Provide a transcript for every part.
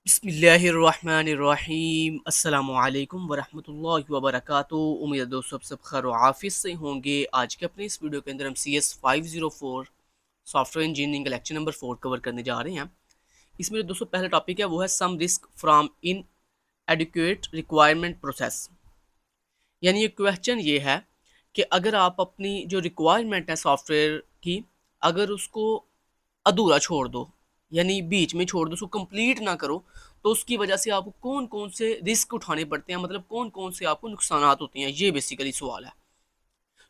बिस्मिल्लाहिर्रहमानिर्रहीम अस्सलामुअलैकुम वरहमतुल्लाहि वबरकातुहू। उम्मीद है दोस्तों आप सब खैर आफिस से होंगे। आज के अपने इस वीडियो के अंदर हम CS 504 सॉफ्टवेयर इंजीनियरिंग का लेक्चर नंबर 4 कवर करने जा रहे हैं। इसमें जो दोस्तों पहला टॉपिक है वो है some risk from inadequate requirement process. यानी ये क्वेश्चन ये है कि अगर आप अपनी जो रिक्वायरमेंट है सॉफ्टवेयर की, अगर उसको अधूरा छोड़ दो, यानी बीच में छोड़ दो, उसको कंप्लीट ना करो, तो उसकी वजह से आपको कौन कौन से रिस्क उठाने पड़ते हैं, मतलब कौन कौन से आपको नुकसानात होते हैं, ये बेसिकली सवाल है।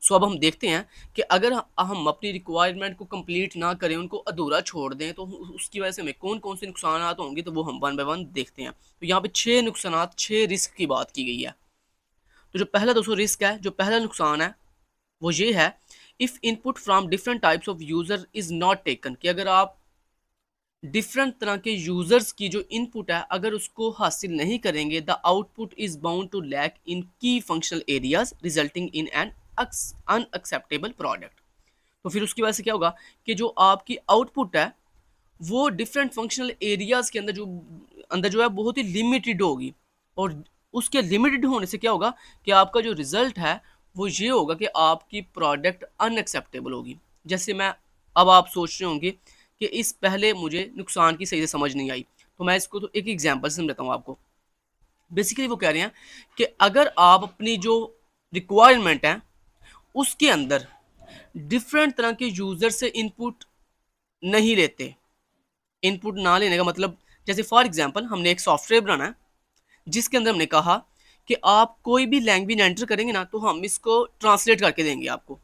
सो अब हम देखते हैं कि अगर हम अपनी रिक्वायरमेंट को कंप्लीट ना करें, उनको अधूरा छोड़ दें, तो उसकी वजह से हमें कौन कौन से नुकसानात होंगे, तो वो हम वन बाय वन देखते हैं। तो यहाँ पे 6 नुकसानात, 6 रिस्क की बात की गई है। तो जो पहला दोस्तों रिस्क है, जो पहला नुकसान है वो ये है, if input from different types of user is not taken, कि अगर आप डिफरेंट तरह के यूजर्स की जो इनपुट है अगर उसको हासिल नहीं करेंगे, the output is bound to lack in key functional areas resulting in an unacceptable product. तो फिर उसकी वजह से क्या होगा कि जो आपकी आउटपुट है वो डिफरेंट फंक्शनल एरियाज के अंदर जो है बहुत ही लिमिटेड होगी, और उसके लिमिटेड होने से क्या होगा कि आपका जो रिजल्ट है वो ये होगा कि आपकी प्रोडक्ट अनएक्सेप्टेबल होगी। जैसे मैं, अब आप सोच रहे होंगे कि इस पहले मुझे नुकसान की सही से समझ नहीं आई, तो मैं इसको तो एक एग्जांपल से समझाता हूँ आपको। बेसिकली वो कह रहे हैं कि अगर आप अपनी जो रिक्वायरमेंट है उसके अंदर डिफरेंट तरह के यूजर से इनपुट नहीं लेते, इनपुट ना लेने का मतलब, जैसे फॉर एग्जांपल हमने एक सॉफ्टवेयर बनाना है जिसके अंदर हमने कहा कि आप कोई भी लैंग्वेज एंटर करेंगे ना तो हम इसको ट्रांसलेट करके देंगे आपको।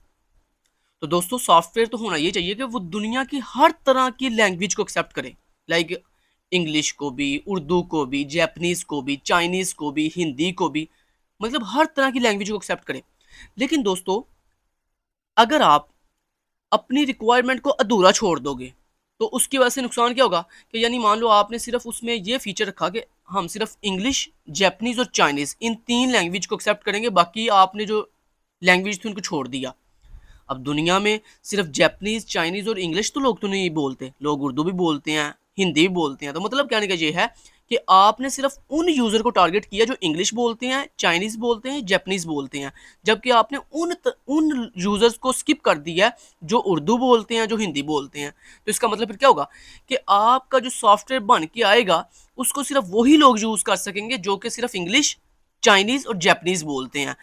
तो दोस्तों सॉफ्टवेयर तो होना ये चाहिए कि वो दुनिया की हर तरह की लैंग्वेज को एक्सेप्ट करे, लाइक इंग्लिश को भी, उर्दू को भी, जैपनीज को भी, चाइनीज को भी, हिंदी को भी, मतलब हर तरह की लैंग्वेज को एक्सेप्ट करे। लेकिन दोस्तों अगर आप अपनी रिक्वायरमेंट को अधूरा छोड़ दोगे तो उसकी वजह से नुकसान क्या होगा कि, यानी मान लो आपने सिर्फ उसमें ये फीचर रखा कि हम सिर्फ इंग्लिश, जैपनीज और चाइनीज इन 3 लैंग्वेज को एक्सेप्ट करेंगे, बाकी आपने जो लैंग्वेज थी उनको छोड़ दिया। अब दुनिया में सिर्फ जैपनीज, चाइनीज और इंग्लिश तो लोग तो नहीं बोलते, लोग उर्दू भी बोलते हैं, हिंदी भी बोलते हैं। तो मतलब कहने का ये है कि आपने सिर्फ उन यूजर को टारगेट किया जो इंग्लिश बोलते हैं, चाइनीज बोलते हैं, जैपनीज बोलते हैं, जबकि आपने उन यूजर्स को स्किप कर दिया है जो उर्दू बोलते हैं, जो हिंदी बोलते हैं। तो इसका मतलब फिर क्या होगा कि आपका जो सॉफ्टवेयर बन के आएगा उसको सिर्फ वही लोग यूज कर सकेंगे जो कि सिर्फ इंग्लिश, चाइनीज और जैपनीज बोलते हैं,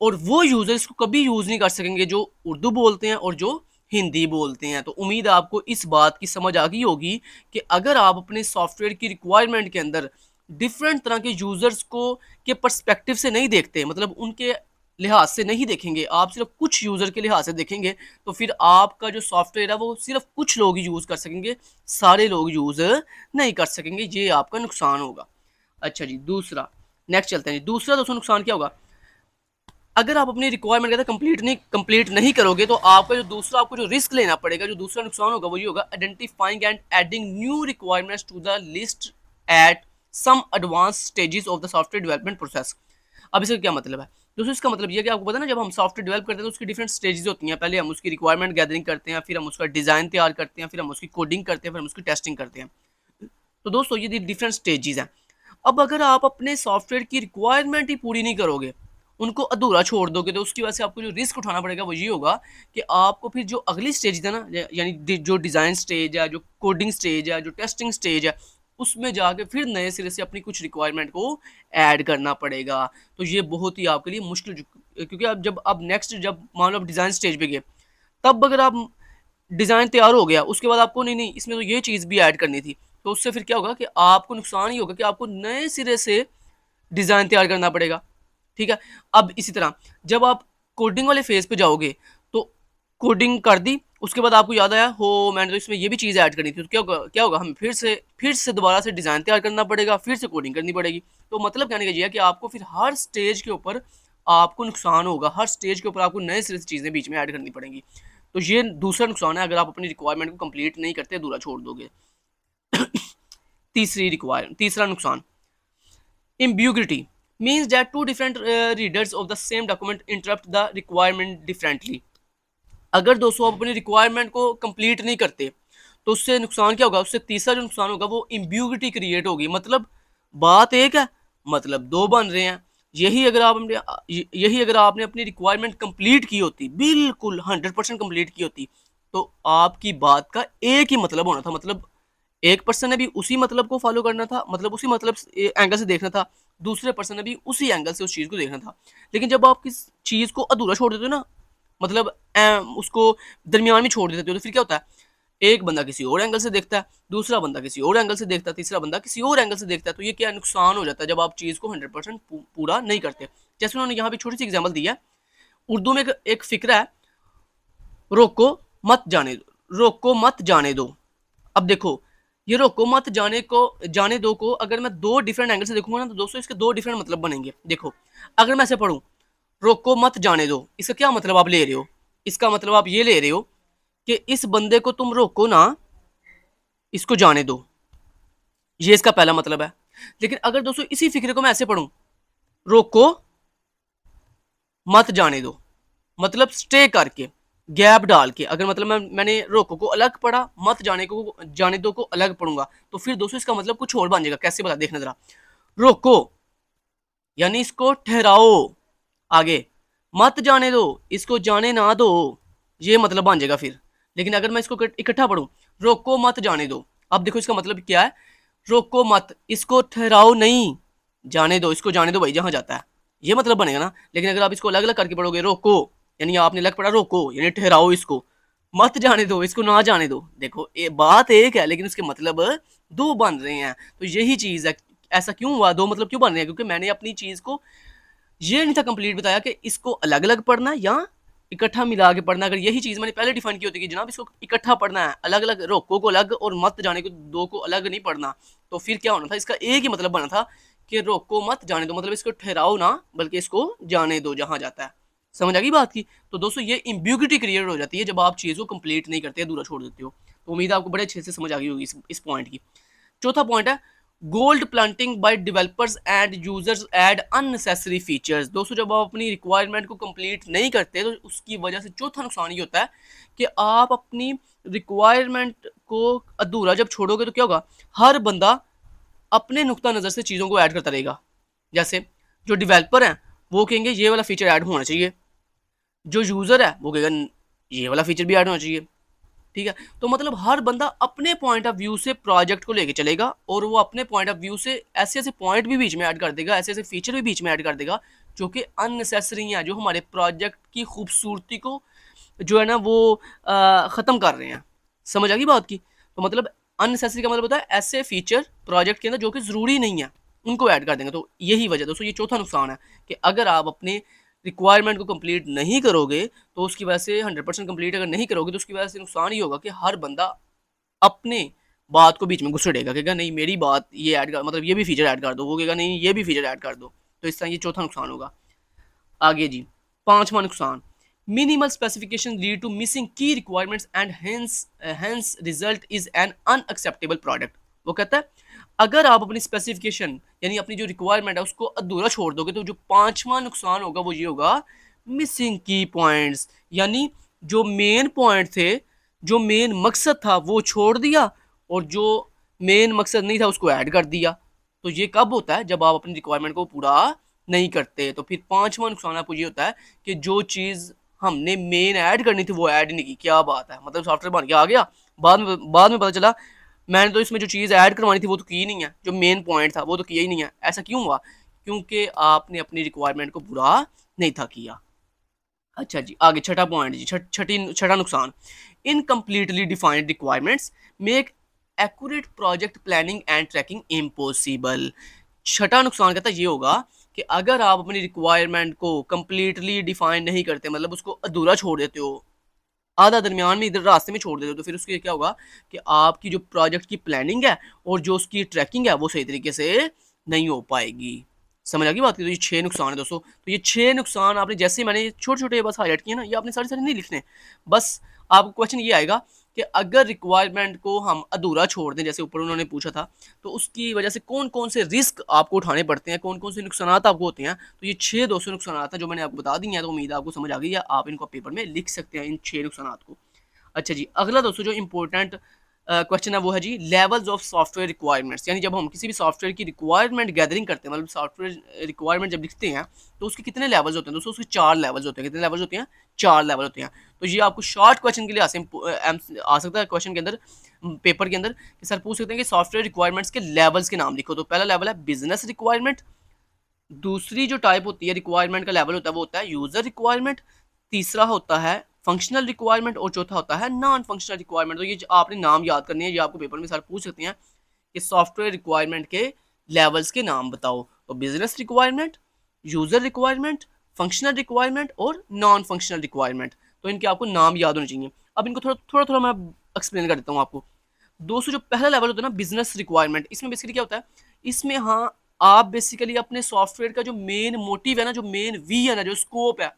और वो यूजर इसको कभी यूज नहीं कर सकेंगे जो उर्दू बोलते हैं और जो हिंदी बोलते हैं। तो उम्मीद है आपको इस बात की समझ आ गई होगी कि अगर आप अपने सॉफ्टवेयर की रिक्वायरमेंट के अंदर डिफरेंट तरह के यूजर्स को के पर्सपेक्टिव से नहीं देखते, मतलब उनके लिहाज से नहीं देखेंगे, आप सिर्फ कुछ यूजर के लिहाज से देखेंगे, तो फिर आपका जो सॉफ्टवेयर है वो सिर्फ कुछ लोग ही यूज कर सकेंगे, सारे लोग यूज नहीं कर सकेंगे, ये आपका नुकसान होगा। अच्छा जी, दूसरा, नेक्स्ट चलते हैं जी। दूसरा दोस्तों नुकसान क्या होगा, अगर आप अपनी रिक्वायरमेंट कहते हैं कंप्लीट नहीं करोगे, तो आपका जो दूसरा, आपको जो रिस्क लेना पड़ेगा, जो दूसरा नुकसान होगा वो ये होगा, identifying and adding new requirements to the list at some advance stages of the software development process. अब इसका क्या मतलब है दोस्तों, इसका मतलब ये है कि आपको पता है ना, जब हम सॉफ्टवेयर डेवलप करते हैं तो उसकी डिफरेंट स्टेजेस होती हैं। पहले हम उसकी रिक्वायरमेंट गैदरिंग करते हैं, फिर हम उसका डिज़ाइन तैयार करते हैं, फिर हम उसकी कोडिंग करते हैं, फिर हम उसकी टेस्टिंग करते हैं। तो दोस्तों ये डिफरेंट स्टेजेस हैं। अब अगर आप अपने सॉफ्टवेयर की रिक्वायरमेंट ही पूरी नहीं करोगे, उनको अधूरा छोड़ दोगे, तो उसकी वजह से आपको जो रिस्क उठाना पड़ेगा वो ये होगा कि आपको फिर जो अगली स्टेज है ना, यानी जो डिज़ाइन स्टेज है, जो कोडिंग स्टेज है, जो टेस्टिंग स्टेज है, उसमें जाके फिर नए सिरे से अपनी कुछ रिक्वायरमेंट को ऐड करना पड़ेगा। तो ये बहुत ही आपके लिए मुश्किल, क्योंकि अब नेक्स्ट जब मान लो आप डिज़ाइन स्टेज पे गए, तब अगर आप डिज़ाइन तैयार हो गया, उसके बाद आपको नहीं नहीं इसमें तो ये चीज़ भी ऐड करनी थी, तो उससे फिर क्या होगा कि आपको नुकसान ही होगा कि आपको नए सिरे से डिज़ाइन तैयार करना पड़ेगा। ठीक है, अब इसी तरह जब आप कोडिंग वाले फेज पे जाओगे, तो कोडिंग कर दी, उसके बाद आपको याद आया हो मैंने तो इसमें ये भी चीज़ ऐड करनी थी, तो क्या होगा हमें फिर से दोबारा से डिज़ाइन तैयार करना पड़ेगा, फिर से कोडिंग करनी पड़ेगी। तो मतलब कहने का ये है कि आपको फिर हर स्टेज के ऊपर आपको नुकसान होगा, हर स्टेज के ऊपर आपको नए सिरे से चीज़ें बीच में ऐड करनी पड़ेंगी। तो ये दूसरा नुकसान है अगर आप अपनी रिक्वायरमेंट को कंप्लीट नहीं करते, अधूरा छोड़ दोगे। तीसरा नुकसान, ambiguity means that two different readers of the same document interrupt the requirement differently। अगर दोस्तों आप अपनी रिक्वायरमेंट को कंप्लीट नहीं करते, तो उससे नुकसान क्या होगा, उससे तीसरा जो नुकसान होगा वो इम्ब्यूगिटी क्रिएट होगी। मतलब बात एक है, मतलब दो बन रहे हैं। यही अगर आपने अपनी रिक्वायरमेंट कंप्लीट की होती, बिल्कुल 100% कंप्लीट की होती, तो आपकी बात का एक ही मतलब होना था। मतलब एक पर्सन ने भी उसी मतलब को फॉलो करना था, मतलब उसी मतलब एंगल से देखना था, दूसरे पर्सन ने भी उसी एंगल से उस चीज़ को देखना था। लेकिन जब आप किस चीज़ को अधूरा छोड़ देते हो ना, मतलब उसको दरमियान में छोड़ देते हो, तो फिर क्या होता है, एक बंदा किसी और एंगल से देखता है, दूसरा बंदा किसी और एंगल से देखता है, तीसरा बंदा किसी और एंगल से देखता है। तो ये क्या नुकसान हो जाता है जब आप चीज़ को 100% पूरा नहीं करते। जैसे उन्होंने यहाँ पे छोटी सी एग्जाम्पल दी है, उर्दू में एक फिक्रा है, रोको मत जाने दो, रोको मत जाने दो। अब देखो, ये रोको मत जाने दो को अगर मैं दो डिफरेंट एंगल से देखूंगा ना, तो दोस्तों इसके दो डिफरेंट मतलब बनेंगे। देखो, अगर मैं ऐसे पढ़ूं, रोको मत जाने दो, इसका क्या मतलब आप ले रहे हो, इसका मतलब आप ये ले रहे हो कि इस बंदे को तुम रोको ना, इसको जाने दो, ये इसका पहला मतलब है। लेकिन अगर दोस्तों इसी फिक्रे को मैं ऐसे पढ़ूं, रोको मत जाने दो, मतलब स्टे करके, गैप डाल के, अगर मतलब मैंने रोको को अलग पढ़ा, मत जाने दो को अलग पढ़ूंगा, तो फिर दोस्तों इसका मतलब कुछ और बन जाएगा। कैसे बता, देखना जरा। रोको यानी इसको ठहराओ, आगे मत जाने दो, इसको जाने ना दो, ये मतलब बन जाएगा फिर। लेकिन अगर मैं इसको इकट्ठा पढ़ूं, रोको मत जाने दो, अब देखो इसका मतलब क्या है, रोको मत, इसको ठहराओ नहीं, जाने दो, इसको जाने दो भाई जहां जाता है, ये मतलब बनेगा ना। लेकिन अगर आप इसको अलग अलग करके पढ़ोगे, रोको यानी आपने अलग पढ़ा, रोको यानी ठहराओ इसको, मत जाने दो, इसको ना जाने दो, देखो ये बात एक है लेकिन उसके मतलब दो बन रहे हैं। तो यही चीज है, ऐसा क्यों हुआ, दो मतलब क्यों बन रहे हैं, क्योंकि मैंने अपनी चीज को ये नहीं था कंप्लीट बताया कि इसको अलग अलग पढ़ना है या इकट्ठा मिला के पढ़ना। अगर यही चीज मैंने पहले डिफाइन की होती कि जनाब इसको इकट्ठा पढ़ना है, अलग अलग रोको को अलग और मत जाने को दो को अलग नहीं पढ़ना, तो फिर क्या होना था, इसका एक ही मतलब बना था कि रोको मत जाने दो, मतलब इसको ठहराओ ना, बल्कि इसको जाने दो जहां जाता है। समझ आ गई बात की। तो दोस्तों ये इम्ब्यूगिटी क्रिएट हो जाती है जब आप चीज को कंप्लीट नहीं करते, अधूरा छोड़ देते हो। तो उम्मीद है आपको बड़े अच्छे से समझ आ गई होगी इस पॉइंट की। चौथा पॉइंट है, gold planting by developers and users add unnecessary features. दोस्तों जब आप अपनी रिक्वायरमेंट को कंप्लीट नहीं करते, तो उसकी वजह से चौथा नुकसान ये होता है कि आप अपनी रिक्वायरमेंट को अधूरा जब छोड़ोगे, तो क्या होगा, हर बंदा अपने नुक्ता नज़र से चीज़ों को ऐड करता रहेगा। जैसे जो डेवलपर हैं वो कहेंगे ये वाला फीचर ऐड होना चाहिए, जो यूज़र है वो कहेगा ये वाला फीचर भी ऐड होना चाहिए। ठीक है, तो मतलब हर बंदा अपने पॉइंट ऑफ व्यू से प्रोजेक्ट को लेके चलेगा, और वो अपने पॉइंट ऑफ व्यू से ऐसे ऐसे पॉइंट भी बीच में ऐड कर देगा, ऐसे ऐसे फीचर भी बीच में ऐड कर देगा जो कि अननेसेसरी हैं, जो हमारे प्रोजेक्ट की खूबसूरती को जो है ना वो ख़त्म कर रहे हैं। समझ आ गई बात की। तो मतलब अननेसेसरी का मतलब होता है ऐसे फीचर प्रोजेक्ट के अंदर जो कि ज़रूरी नहीं है, उनको ऐड कर देंगे। तो यही वजह दोस्तों, ये चौथा नुकसान है कि अगर आप अपने रिक्वायरमेंट को कंप्लीट नहीं करोगे, तो उसकी वजह से 100% कंप्लीट अगर नहीं करोगे, तो उसकी वजह से नुकसान ये होगा कि हर बंदा अपने बात को बीच में घुसेड़ेगा, कहेगा नहीं मेरी बात ये ऐड कर, मतलब ये भी फीचर ऐड कर दो, वो कहेगा नहीं ये भी फीचर ऐड कर दो। तो इस तरह ये चौथा नुकसान होगा। आगे जी, पांचवा नुकसान, minimal specification lead to missing key requirements and hence result is an unacceptable product. वो कहता है अगर आप अपनी स्पेसिफिकेशन यानी अपनी जो रिक्वायरमेंट है उसको अधूरा छोड़ दोगे, तो जो पांचवा नुकसान होगा वो ये होगा, मिसिंग की पॉइंट्स, यानी जो मेन पॉइंट थे, जो मेन मकसद था वो छोड़ दिया, और जो मेन मकसद नहीं था उसको ऐड कर दिया। तो ये कब होता है, जब आप अपनी रिक्वायरमेंट को पूरा नहीं करते। तो फिर पांचवा नुकसान आपको ये होता है कि जो चीज़ हमने मेन ऐड करनी थी वो ऐड नहीं की। क्या बात है, मतलब सॉफ्टवेयर बन के आ गया, बाद में पता चला मैंने तो इसमें जो चीज़ ऐड करवानी थी वो तो की नहीं है, जो मेन पॉइंट था वो तो किया ही नहीं है। ऐसा क्यों हुआ, क्योंकि आपने अपनी रिक्वायरमेंट को पूरा नहीं था किया। अच्छा जी, आगे छठा पॉइंट जी, छठा नुकसान, incompletely defined requirements make accurate project planning and tracking impossible. छठा नुकसान कहता है ये होगा कि अगर आप अपनी रिक्वायरमेंट को कंप्लीटली डिफाइन नहीं करते, मतलब उसको अधूरा छोड़ देते हो, आधा दरमियान में इधर रास्ते में छोड़ देते हो, तो फिर उसके क्या होगा कि आपकी जो प्रोजेक्ट की प्लानिंग है और जो उसकी ट्रैकिंग है वो सही तरीके से नहीं हो पाएगी। समझ आ गई बात की। तो ये 6 नुकसान है दोस्तों। तो ये 6 नुकसान आपने, जैसे मैंने छोटे छोटे बस हाईलाइट किए ना, ये आपने सारे सारे नहीं लिखने। बस आपको क्वेश्चन ये आएगा कि अगर रिक्वायरमेंट को हम अधूरा छोड़ दें, जैसे ऊपर उन्होंने पूछा था, तो उसकी वजह से कौन कौन से रिस्क आपको उठाने पड़ते हैं, कौन कौन से नुकसान आपको होते हैं। तो ये 6 दोस्तों नुकसान हैं जो मैंने आपको बता दिए हैं। तो उम्मीद है आपको समझ आ गई है, आप इनको पेपर में लिख सकते हैं इन 6 नुकसान को। अच्छा जी, अगला दोस्तों जो इम्पोर्टेंट क्वेश्चन है वो है जी लेवल्स ऑफ सॉफ्टवेयर रिक्वायरमेंट्स, यानी जब हम किसी भी सॉफ्टवेयर की रिक्वायरमेंट गैदरिंग करते हैं, मतलब सॉफ्टवेयर रिक्वायरमेट जब लिखते हैं तो उसके कितने लेवल्स होते हैं दोस्तों? उसके 4 लेवल्स होते हैं। कितने लेवल्स होते हैं? 4 लेवल होते हैं। तो ये आपको शॉर्ट क्वेश्चन के लिए आ सकता है क्वेश्चन के अंदर, पेपर के अंदर, कि सर पूछ सकते हैं कि सॉफ्टवेयर रिक्वायरमेंट्स के लेवल्स के नाम लिखो। तो पहला लेवल है बिजनेस रिक्वायरमेंट, दूसरी जो टाइप होती है रिक्वायरमेंट का लेवल होता है वो होता है यूजर रिक्वायरमेंट, तीसरा होता है फंक्शनल रिक्वायरमेंट और चौथा होता है नॉन फंक्शनल रिक्वायरमेंट। तो ये आपने नाम याद करनी है, ये आपको पेपर में सर पूछ सकते हैं कि सॉफ्टवेयर रिक्वायरमेंट के लेवल्स के नाम बताओ। तो business requirement, user requirement, functional requirement और नॉन फंक्शनल रिक्वायरमेंट। तो इनके आपको नाम याद होने चाहिए। अब इनको थोड़ा थोड़ा थोड़ा मैं एक्सप्लेन कर देता हूँ आपको। दोस्तों जो पहला लेवल होता है ना बिजनेस रिक्वायरमेंट, इसमें बेसिकली क्या होता है, इसमें हाँ आप बेसिकली अपने सॉफ्टवेयर का जो मेन मोटिव है ना, जो मेन वी है ना, जो स्कोप है,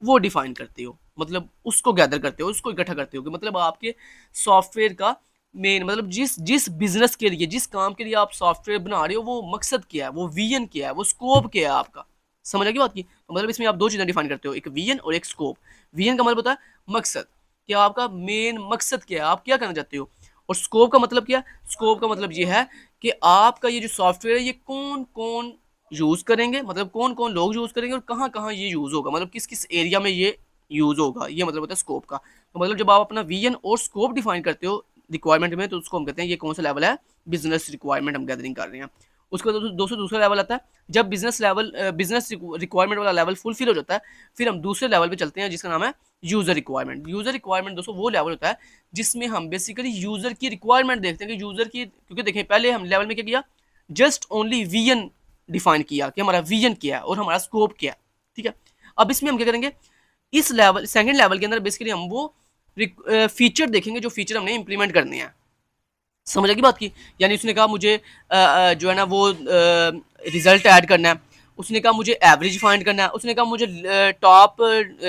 वो डिफाइन करते हो, मतलब उसको गैदर करते हो, उसको इकट्ठा करते हो कि मतलब आपके सॉफ्टवेयर का मेन, मतलब जिस जिस बिजनेस के लिए, जिस काम के लिए आप सॉफ्टवेयर बना रहे हो, वो मकसद क्या है, वो विजन क्या है, वो स्कोप क्या है आपका। समझ आ गई बात की? तो मतलब इसमें आप दो चीजें डिफाइन करते हो, एक विजन और एक स्कोप। विजन का मतलब होता है मकसद, कि आपका मेन मकसद क्या है, आप क्या करना चाहते हो। और स्कोप का मतलब क्या है? स्कोप का मतलब ये है कि आपका ये जो सॉफ्टवेयर है ये कौन कौन यूज करेंगे, मतलब कौन कौन लोग यूज करेंगे और कहाँ कहाँ ये यूज होगा, मतलब किस किस एरिया में ये यूज होगा, ये मतलब होता है स्कोप का। तो मतलब जब आप अपना विजन और स्कोप डिफाइन करते हो रिक्वायरमेंट में, तो उसको हम कहते हैं ये कौन सा लेवल है, बिजनेस रिक्वायरमेंट हम गैदरिंग कर रहे हैं। उसके बाद दोस्तों दूसरा लेवल आता है, जब बिजनेस रिक्वायरमेंट वाला लेवल फुलफिल हो जाता है, फिर हम दूसरे लेवल पे चलते हैं जिसका नाम है यूजर रिक्वायरमेंट। यूजर रिक्वायरमेंट दोस्तों वो लेवल होता है जिसमें हम बेसिकली यूजर की रिक्वायरमेंट देखते हैं कि यूजर की, क्योंकि देखें पहले हम लेवल में क्या किया, जस्ट ओनली विजन डिफाइन किया कि हमारा विजन क्या है और हमारा स्कोप क्या है, ठीक है। अब इसमें हम क्या करेंगे, इस लेवल सेकंड लेवल के अंदर बेसिकली हम वो फीचर देखेंगे जो फीचर हमने इंप्लीमेंट करने हैं। समझ आएगी बात की? यानी उसने कहा मुझे जो है ना वो रिजल्ट ऐड करना है, उसने कहा मुझे एवरेज फाइंड करना है, उसने कहा मुझे टॉप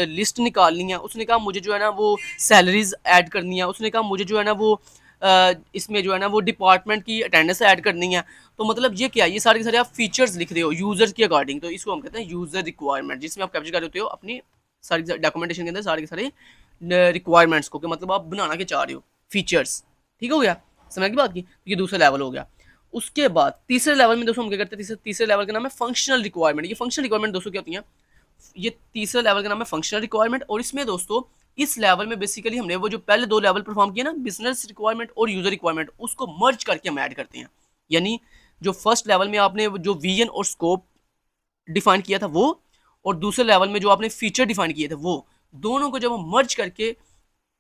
लिस्ट निकालनी है, उसने कहा मुझे जो है ना वो सैलरीज ऐड करनी है, उसने कहा मुझे जो है ना वो इसमें जो है ना वो डिपार्टमेंट की अटेंडेंस ऐड करनी है। तो मतलब ये क्या है, ये सारे के सारे आप फीचर्स लिख रहे हो यूजर के अकॉर्डिंग, तो इसको हम कहते हैं यूजर रिक्वायरमेंट, जिसमें आप कैप्चर कर रहे हो अपनी सारी डॉक्यूमेंटेशन के अंदर सारे के सारे रिक्वायरमेंट्स को, कि मतलब आप बनाना क्या चाह रहे हो फीचर्स। ठीक हो गया? समझ की बात की? ये दूसरा लेवल हो गया। उसके बाद तीसरे लेवल में दोस्तों हम क्या करते हैं, तीसरे लेवल का नाम है फंक्शनल रिक्वायरमेंट। ये फंक्शनल रिक्वायरमेंट दोस्तों क्या होती है, ये तीसरे लेवल का नाम है फंक्शनल रिक्वायरमेंट। और इसमें दोस्तों इस लेवल में बेसिकली हमने वो जो पहले दो लेवल परफॉर्म किए ना, बिजनेस रिक्वायरमेंट और यूजर रिक्वायरमेंट, उसको मर्ज करके हम ऐड करते हैं। यानी जो फर्स्ट लेवल में आपने जो विजन और स्कोप डिफाइन किया था वो, और दूसरे लेवल में जो आपने फीचर डिफाइन किए थे वो, दोनों को जब हम मर्ज करके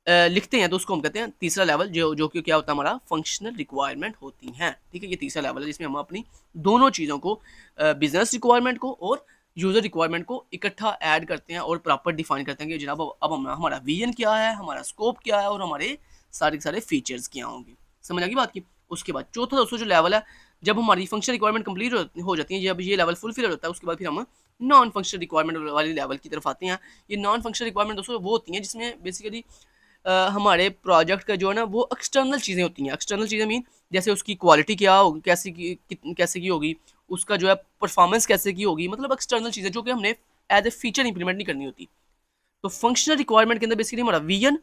लिखते हैं तो उसको हम कहते हैं तीसरा लेवल, जो कि क्या होता है हमारा फंक्शनल रिक्वायरमेंट होती हैं। ठीक है, ये तीसरा लेवल है जिसमें हम अपनी दोनों चीज़ों को, बिजनेस रिक्वायरमेंट को और यूजर रिक्वायरमेंट को इकट्ठा ऐड करते हैं और प्रॉपर डिफाइन करते हैं कि जनाब अब हमारा विजन क्या है, हमारा स्कोप क्या है और हमारे सारे के सारे फीचर्स क्या होंगे। समझ आ गई बात की? उसके बाद चौथा दोस्तों जो लेवल है, जब हमारी फंक्शन रिक्वायरमेंट कंप्लीट हो जाती है, जब ये लेवल फुलफिल हो जाता है, उसके बाद फिर हम नॉन फंक्शनल रिक्वायरमेंट वाली लेवल की तरफ आते हैं। ये नॉन फंक्शनल रिक्वायरमेंट दोस्तों वो होती हैं जिसमें बेसिकली हमारे प्रोजेक्ट का जो है ना वो एक्सटर्नल चीज़ें होती हैं। एक्सटर्नल चीज़ें मीन जैसे उसकी क्वालिटी क्या होगी, कैसे की होगी, उसका जो है परफॉर्मेंस कैसे की होगी, मतलब एक्सटर्नल चीज़ें जो कि हमने एज ए फीचर इंप्लीमेंट नहीं करनी होती। तो फंक्शनल रिक्वायरमेंट के अंदर बेसिकली हमारा विजन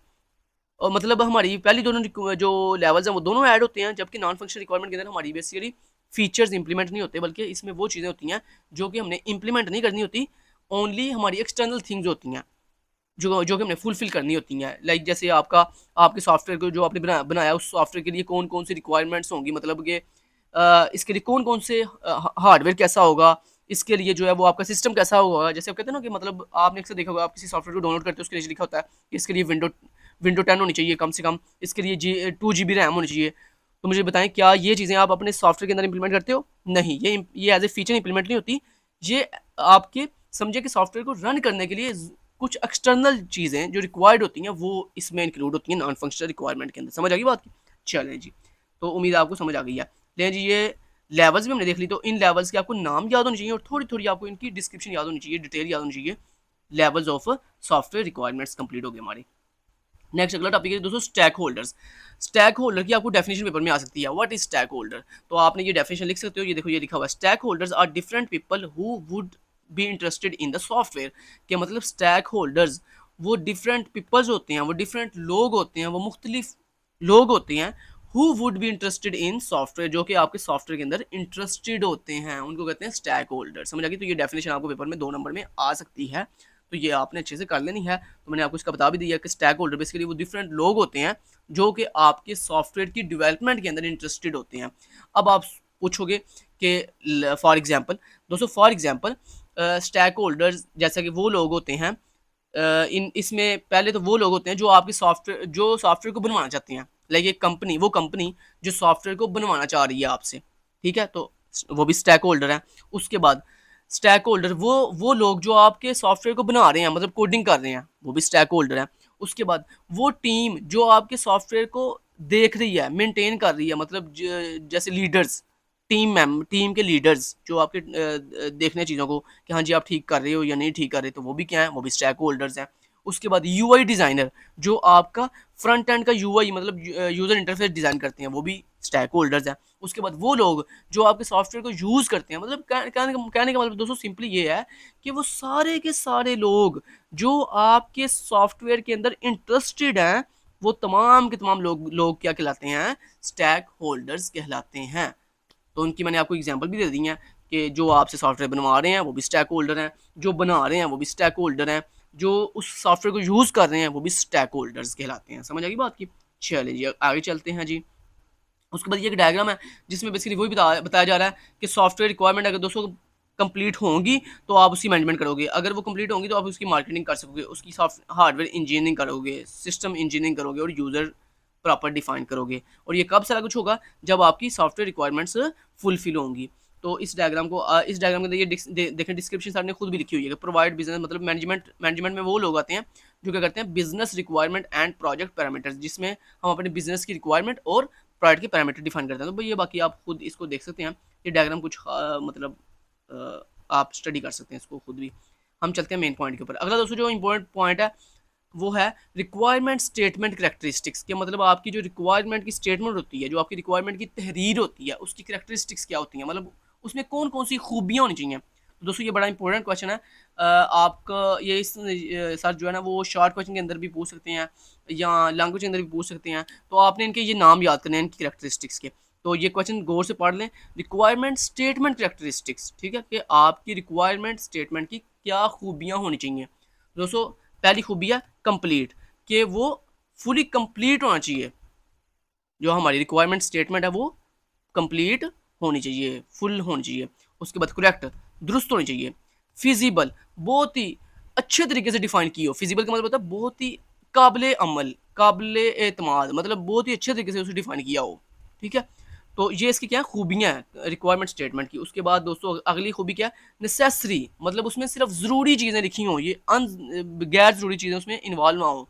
और मतलब हमारी पहली दोनों जो लेवल्स हैं वो दोनों ऐड होते हैं, जबकि नॉन फंक्शनल रिक्वायरमेंट के अंदर हमारी बेसिकली फीचर्स इंप्लीमेंट नहीं होते, बल्कि इसमें वो चीज़ें होती हैं जो कि हमने इंप्लीमेंट नहीं करनी होती, ओनली हमारी एक्सटर्नल थिंग्स होती हैं जो कि हमने फुलफिल करनी होती हैं। लाइक जैसे आपके सॉफ्टवेयर को जो आपने बनाया उस सॉफ्टवेयर के लिए कौन कौन सी रिक्वायरमेंट्स होंगी, मतलब कि इसके लिए कौन कौन से हार्डवेयर कैसा होगा, इसके लिए जो है वो आपका सिस्टम कैसा होगा। जैसे आप कहते हैं ना कि मतलब आपने अक्सर देखा होगा, आप किसी सॉफ्टवेयर को डाउनलोड करते हो उसके नीचे लिखा होता है कि इसके लिए विंडो 10 होनी चाहिए कम से कम, इसके लिए 2 GB रैम होनी चाहिए। तो मुझे बताएं क्या ये चीज़ें आप अपने सॉफ्टवेयर के अंदर इंप्लीमेंट करते हो? नहीं, ये एज ए फीचर इंप्लीमेंट नहीं होती। ये आपके समझे कि सॉफ्टवेयर को रन करने के लिए कुछ एक्सटर्नल चीज़ें जो रिक्वायर्ड होती हैं वो इसमें इंक्लूड होती हैं नॉन फंक्शनल रिक्वायरमेंट के अंदर। समझ आ गई बात की? चलें जी, तो उम्मीद आपको समझ आ गई है। लें जी, ये लेवल्स भी हमने देख ली, तो इन लेवल्स के आपको नाम याद होने चाहिए और थोड़ी थोड़ी आपको इनकी डिस्क्रिप्शन याद होनी चाहिए, डिटेल याद होनी चाहिए। Levels of software requirements complete हो गए हमारे। नेक्स्ट अगला टॉपिक है दोस्तों स्टैक होल्डर्स। स्टैक होल्डर की आपको डेफिनेशन पेपर में आ सकती है। What is stack holder? तो आपने ये डेफिनेशन लिख सकते हो, ये देखो ये लिखा हुआ है, stake holders are different people who would be interested in the software. के मतलब स्टैक होल्डर्स वो डिफरेंट पीपल्स होते हैं, वो डिफरेंट लोग होते हैं, वो मुख्तलिफ लोग होते हैं who would be interested in software, जो कि आपके सॉफ्टवेयर के अंदर इंटरेस्टेड होते हैं, उनको कहते हैं स्टैक होल्डर। समझ आ गई? तो ये डेफिनेशन आपको पेपर में 2 नंबर में आ सकती है, तो ये आपने अच्छे से कर लेनी है। तो मैंने आपको इसका बता भी दिया कि स्टैक होल्डर बेसिकली वो डिफरेंट लोग होते हैं जो कि आपके सॉफ्टवेयर की डेवलपमेंट के अंदर इंटरेस्टेड होते हैं। अब आप पूछोगे कि फॉर एग्जांपल दोस्तों, फॉर एग्जांपल स्टैक होल्डर्स जैसा कि वो लोग होते हैं, इन इसमें पहले तो वो लोग होते हैं जो आपके सॉफ्टवेयर को बनवाना चाहते हैं, लाइक एक कंपनी, वो कंपनी जो सॉफ्टवेयर को बनवाना चाह रही है आपसे, ठीक है, तो वो भी स्टैक होल्डर है। उसके बाद स्टैक होल्डर वो लोग जो आपके सॉफ्टवेयर को बना रहे हैं, मतलब कोडिंग कर रहे हैं, वो भी स्टैक होल्डर है। उसके बाद वो टीम जो आपके सॉफ्टवेयर को देख रही है, मेंटेन कर रही है, मतलब जैसे लीडर्स, टीम के लीडर्स जो आपके देखने हैं चीज़ों को कि हाँ जी आप ठीक कर रहे हो या नहीं ठीक कर रहे, तो वो भी क्या है, वो भी स्टैक होल्डर्स हैं। उसके बाद यूआई डिज़ाइनर जो आपका फ्रंट एंड का यूआई मतलब यूज़र इंटरफेस डिज़ाइन करते हैं, वो भी स्टैक होल्डर्स हैं। उसके बाद वो लोग जो आपके सॉफ्टवेयर को यूज़ करते हैं, मतलब कहने का मतलब दोस्तों सिंपली ये है कि वो सारे के सारे लोग जो आपके सॉफ्टवेयर के अंदर इंटरेस्टेड हैं, वो तमाम के तमाम लोग क्या कहलाते हैं, स्टैक होल्डर्स कहलाते हैं। तो उनकी मैंने आपको एग्जांपल भी दे दी है कि जो आपसे सॉफ्टवेयर बनवा रहे हैं वो भी स्टैक होल्डर हैं, जो बना रहे हैं वो भी स्टैक होल्डर हैं, जो उस सॉफ्टवेयर को यूज़ कर रहे हैं वो भी स्टैक होल्डर्स कहलाते हैं। समझ आ गई बात की? चलिए आगे चलते हैं जी। उसके बाद ये एक डायग्राम है जिसमें बेसिकली वही बताया जा रहा है कि सॉफ्टवेयर रिक्वायरमेंट अगर दोस्तों कंप्लीट होंगी तो आप उसकी मैनेजमेंट करोगे, अगर वो कंप्लीट होंगी तो आप उसकी मार्केटिंग कर सकोगे, उसकी सॉफ्ट हार्डवेयर इंजीनियरिंग करोगे, सिस्टम इंजीनियरिंग करोगे और यूज़र प्रॉपर डिफाइन करोगे। और ये कब सारा कुछ होगा, जब आपकी सॉफ्टवेयर रिक्वायरमेंट्स फुलफिल होंगी। तो इस डायग्राम के अंदर ये देखें, डिस्क्रिप्शन सर ने खुद भी लिखी हुई है कि प्रोवाइड बिजनेस, मतलब मैनेजमेंट में वो लोग आते हैं जो क्या करते हैं, business requirement and project parameters, जिसमें हम अपने बिजनेस की रिक्वायरमेंट और प्रोजेक्ट के पैरामीटर डिफाइन करते हैं। तो भाई ये बाकी आप खुद इसको देख सकते हैं, ये डायग्राम कुछ मतलब आप स्टडी कर सकते हैं इसको खुद भी। हम चलते हैं मेन पॉइंट के ऊपर। अगला दोस्तों जो इंपॉर्टेंट पॉइंट है वो है रिक्वायरमेंट स्टेटमेंट करेक्टरिस्टिक्स के, मतलब आपकी जो रिक्वायरमेंट की स्टेटमेंट होती है, जो आपकी रिक्वायरमेंट की तहरीर होती है, उसकी करेक्टरिस्टिक्स क्या होती हैं, मतलब उसमें कौन कौन सी खूबियाँ होनी चाहिए। तो दोस्तों ये बड़ा इंपॉर्टेंट क्वेश्चन है। आपका ये इस सर जो है ना वो शॉर्ट क्वेश्चन के अंदर भी पूछ सकते हैं या लैंग्वेज के अंदर भी पूछ सकते हैं, तो आपने इनके ये नाम याद करने हैं इनकी करेक्टरिस्टिक्स के। तो ये क्वेश्चन गौर से पढ़ लें, रिक्वायरमेंट स्टेटमेंट करेक्टरिस्टिक्स, ठीक है, कि आपकी रिक्वायरमेंट स्टेटमेंट की क्या खूबियाँ होनी चाहिए। दोस्तों पहली खूबी है कंप्लीट, कि वो फुली कंप्लीट होना चाहिए, जो हमारी रिक्वायरमेंट स्टेटमेंट है वो कंप्लीट होनी चाहिए, फुल होनी चाहिए। उसके बाद करेक्ट, दुरुस्त होनी चाहिए। फिजिबल, बहुत ही अच्छे तरीके से डिफाइन की हो। फिजिबल का मतलब होता है बहुत ही काबिले अमल, काबिले एतमाद, मतलब बहुत ही अच्छे तरीके से उसे डिफाइन किया हो, ठीक है। तो ये इसकी क्या खूबियाँ हैं रिक्वायरमेंट स्टेटमेंट की। उसके बाद दोस्तों अगली खूबी क्या है, नेसेसरी, मतलब उसमें सिर्फ ज़रूरी चीज़ें लिखी हों, ये गैर ज़रूरी चीज़ें उसमें इन्वॉल्व ना हो।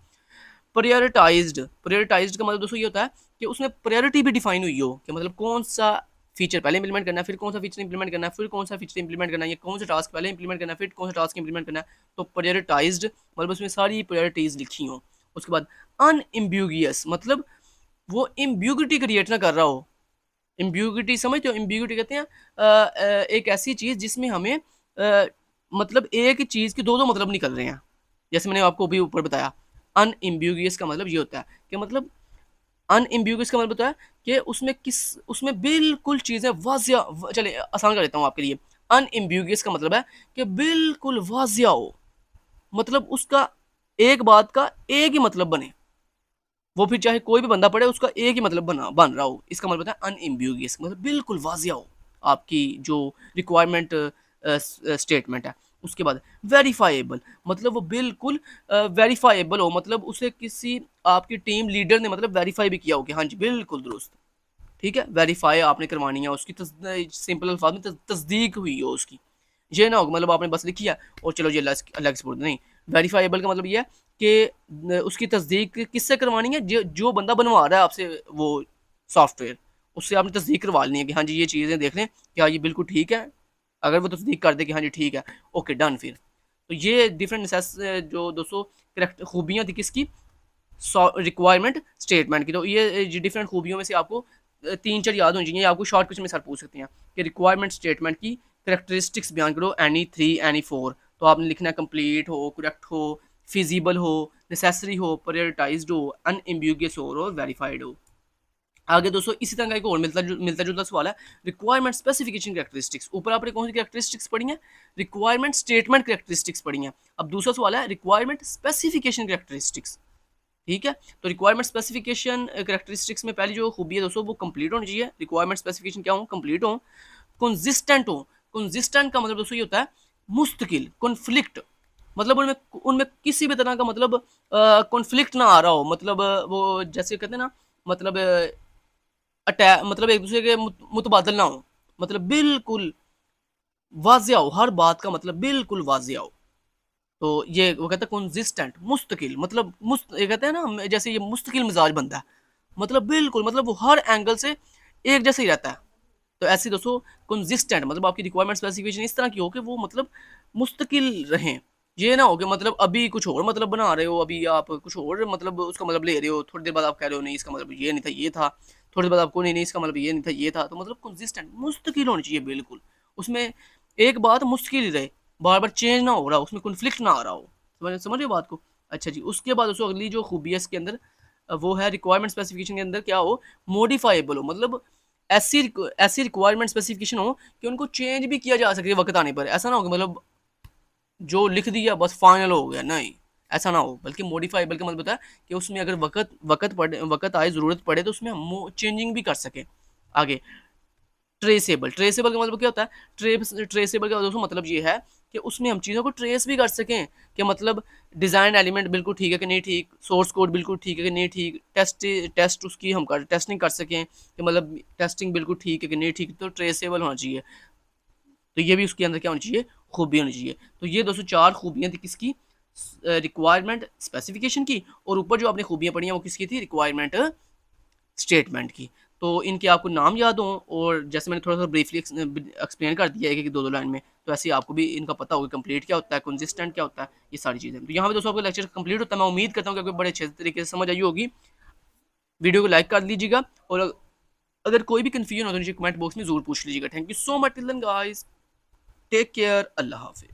प्रायोरिटाइज्ड का मतलब दोस्तों ये होता है कि उसमें प्रायोरिटी भी डिफाइन हुई हो, कि मतलब कौन सा फीचर पहले इंप्लीमेंट करना है, फिर कौन सा फीचर इंप्लीमेंट करना है, फिर कौन सा फीचर इंप्लीमेंट करना है, या कौन सा टास्क पहले इंप्लीमेंट करना है, फिर कौन सा टास्क इंप्लीमेंट करना है। तो प्रायोरिटाइज्ड मतलब उसमें सारी प्रायोरिटीज लिखी हो। उसके बाद अनएम्बिगुअस, मतलब वो एम्बिग्युइटी क्रिएट ना कर रहा हो। एम्बिग्युइटी समझते हो? एम्बिग्युइटी कहते हैं एक ऐसी चीज़ जिसमें हमें मतलब एक ही चीज़ के दो दो मतलब निकल रहे हैं, जैसे मैंने आपको अभी ऊपर बताया। अनएम्बिगुअस का मतलब ये होता है कि मतलब अनएम्बिगुअस का मतलब होता है कि उसमें बिल्कुल चीज़ें वाज़िया, चलिए आसान कर देता हूँ आपके लिए। अनएम्बिगुअस का मतलब है कि बिल्कुल वाज़िया हो, मतलब उसका एक बात का एक ही मतलब बने, वो फिर चाहे कोई भी बंदा पढ़े उसका एक ही मतलब बन रहा हो। इसका मतलब होता है अनएम्बिगुअस, मतलब बिल्कुल वाज़िया हो आपकी जो रिक्वायरमेंट स्टेटमेंट है। उसके बाद वेरीफाइएबल, मतलब वो बिल्कुल वेरीफाइएबल हो, मतलब उसे किसी आपकी टीम लीडर ने मतलब वेरीफाई भी किया हो कि हाँ जी बिल्कुल दुरुस्त, ठीक है, वेरीफाई आपने करवानी है उसकी, सिंपल अल्फाज में तस्दीक हुई हो उसकी। ये ना हो मतलब आपने बस लिखी है और चलो ये अलग से बोल नहीं। वेरीफाइएबल का मतलब ये है कि उसकी तस्दीक किससे करवानी है, जो बंदा बनवा रहा है आपसे वो सॉफ्टवेयर, उससे आपने तस्दीक करवा लेनी है कि हाँ जी ये चीज़ें देख लें क्या ये बिल्कुल ठीक है। अगर वो तस्दीक कर दे कि हाँ जी ठीक है, ओके डन। फिर तो ये डिफरेंट जो दोस्तों करेक्ट खूबियाँ थी किसकी, रिक्वायरमेंट स्टेटमेंट की। तो ये डिफरेंट खूबियों में से आपको 3-4 याद होनी चाहिए, आपको शॉर्ट क्वेश्चन में सर पूछ सकते हैं कि रिक्वायरमेंट स्टेटमेंट की करेक्टरिस्टिक्स बयान करो, एनी 3 एनी 4। तो आपने लिखना है कंप्लीट हो, करेक्ट हो, फिजिबल हो, नेसेसरी हो, प्रायोरिटाइज्ड हो, अनएम्बिगुअस हो और वेरीफाइड हो। आगे दोस्तों इसी तरह का एक और मिलता जुलता सवाल है, रिक्वायरमेंट स्पेसिफिकेशन कैरेक्टरिस्टिक्स। ऊपर आपने कौन सी कैरेक्टरिस्टिक्स पढ़ी है, रिक्वायरमेंट स्टेटमेंट कैरेक्टरिस्टिक्स पढ़ी है। अब दूसरा सवाल है रिक्वायरमेंट स्पेसिफिकेशन कैरेक्टरिस्टिक्स। ठीक है, तो रिक्वायरमेंट स्पेसिफिकेशन कैरेक्टरिस्टिक्स में पहली जो खूबी है दोस्तों वो कंप्लीट होनी चाहिए। रिक्वायरमेंट स्पेसिफिकेशन क्या हो, कंप्लीट हो, कंसिस्टेंट हो। कंसिस्टेंट का मतलब दोस्तों ये होता है मुस्तकिल, कॉन्फ्लिक्ट, मतलब उनमें उनमें किसी भी तरह का मतलब कॉन्फ्लिक्ट ना आ रहा हो, मतलब वो जैसे कहते हैं ना, मतलब अटैक, मतलब एक दूसरे के मुतबादल ना हो, मतलब बिल्कुल वाजिया हो, हर बात का मतलब बिल्कुल वाजिया हो। तो ये वो कहता है कंसिस्टेंट, मुस्तकिल, मतलब ये कहते हैं ना जैसे ये मुस्तकिल मिजाज बनता है, मतलब बिल्कुल, मतलब वो हर एंगल से एक जैसा ही रहता है। तो ऐसे दोस्तों कंसिस्टेंट मतलब आपकी रिक्वायरमेंट स्पेसिफिकेशन इस तरह की हो कि वो मतलब मुस्तकिल रहें। ये ना हो कि मतलब अभी कुछ और मतलब बना रहे हो, अभी आप कुछ और मतलब उसका मतलब ले रहे हो, थोड़ी देर बाद आप कह रहे हो नहीं इसका मतलब ये नहीं था ये था, थोड़ी देर बाद आपको नहीं नहीं इसका मतलब ये नहीं था ये था। तो मतलब कंसिस्टेंट मुस्तकिल होनी चाहिए बिल्कुल, उसमें एक बात मुश्किल ही रहे, बार बार चेंज ना हो रहा हो, उसमें कन्फ्लिक्ट ना आ रहा हो। समझ रहे हो बात को। अच्छा जी, उसके बाद दोस्तों अगली जो खूबी है इसके अंदर वो है रिक्वायरमेंट स्पेसिफिकेशन के अंदर क्या हो, मॉडिफाइबल हो, मतलब ऐसी ऐसी रिक्वायरमेंट स्पेसिफिकेशन हो कि उनको चेंज भी किया जा सके वक्त आने पर। ऐसा ना हो कि मतलब जो लिख दिया बस फाइनल हो गया, नहीं, ऐसा ना हो, बल्कि मॉडिफाइबल का मतलब होता है कि उसमें अगर वक्त आए, ज़रूरत पड़े तो उसमें हम चेंजिंग भी कर सकें आगे। ट्रेसेबल, ट्रेसेबल का मतलब क्या होता है, ट्रेसेबल का दोस्तों मतलब ये है कि उसमें हम चीज़ों को ट्रेस भी कर सकें, कि मतलब डिज़ाइन एलिमेंट बिल्कुल ठीक है कि नहीं ठीक, सोर्स कोड बिल्कुल ठीक है कि नहीं ठीक, टेस्ट उसकी हम टेस्टिंग कर सकें कि मतलब टेस्टिंग बिल्कुल ठीक है कि नहीं ठीक, तो ट्रेसेबल होना चाहिए। तो ये भी उसके अंदर क्या होनी चाहिए, खूबी होनी चाहिए। तो ये दोस्तों चार खूबियाँ थी किसकी, रिक्वायरमेंट स्पेसिफिकेशन की, और ऊपर जो आपने खूबियाँ पढ़ी हैं वो किसकी थी, रिक्वायरमेंट स्टेटमेंट की। तो इनके आपको नाम याद हों, और जैसे मैंने थोड़ा सा ब्रीफली एक्सप्लेन कर दिया है कि दो लाइन में, तो ऐसे ही आपको भी इनका पता होगा कंप्लीट क्या होता है, कंसिस्टेंट क्या होता है, ये सारी चीज़ें। तो यहाँ पे दोस्तों आपका लेक्चर कंप्लीट होता है। मैं उम्मीद करता हूँ कि आपको बड़े अच्छे तरीके से समझ आई होगी। वीडियो को लाइक कर लीजिएगा, और अगर कोई भी कन्फ्यूजन हो तो नीचे कमेंट बॉक्स में जरूर पूछ लीजिएगा। Thank you so much, till then guys, take care, अल्लाह हाफिज़।